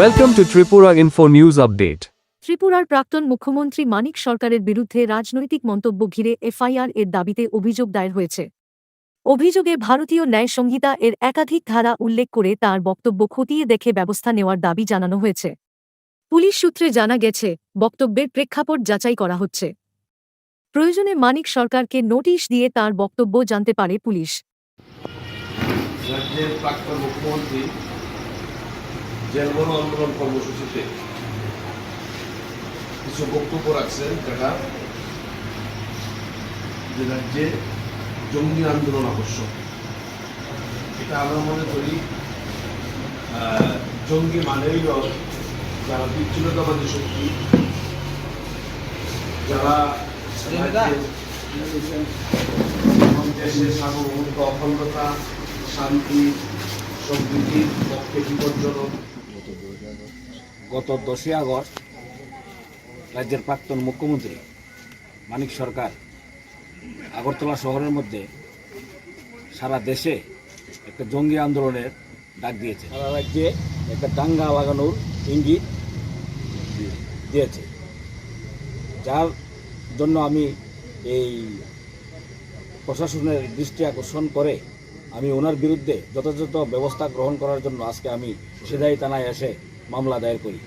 Welcome to Tripura Info News Update. ত্রিপুরার প্রাক্তন মুখ্যমন্ত্রী মানিক সরকারের বিরুদ্ধে রাজনৈতিক মন্তব্য ঘিরে এফআইআর এর দাবিতে অভিযোগ দায়ের হয়েছে। অভিযোগে ভারতীয় ন্যায় সংহিতা এর একাধিক ধারা উল্লেখ করে তার বক্তব্য খতিয়ে দেখে ব্যবস্থা নেওয়ার দাবি জানানো হয়েছে। পুলিশ সূত্রে জানা গেছে, বক্তব্যের প্রেক্ষাপট যাচাই করা হচ্ছে। প্রয়োজনে মানিক সরকারকে নোটিশ দিয়ে তার বক্তব্য জানতে পারে পুলিশ। রাজ্যের প্রাক্তন মুখ্যমন্ত্রী জেলবন আন্দোলন কর্মসূচিতে কিছু বক্তব্য রাখছেন, যেটা যে রাজ্যে জঙ্গি আন্দোলন আবশ্যক। এটা আমরা মনে করি জঙ্গি মানেই যারা বিচ্ছিন্নতাবাদী শক্তি, যারা দেশের সার্বভৌমত্ব, অখণ্ডতা, শান্তি, সমৃদ্ধির পক্ষে বিপজ্জনক। গত 10ই আগস্ট রাজ্যের প্রাক্তন মুখ্যমন্ত্রী মানিক সরকার আগরতলা শহরের মধ্যে সারা দেশে একটা জঙ্গি আন্দোলনের ডাক দিয়েছে। সারা রাজ্যে একটা দাঙ্গা লাগানোর ইঙ্গিত দিয়েছে, যার জন্য আমি এই প্রশাসনের দৃষ্টি আকর্ষণ করে আমি ওনার বিরুদ্ধে যথাযথ ব্যবস্থা গ্রহণ করার জন্য আজকে আমি সিধাই থানায় এসে মামলা দায়ের করি।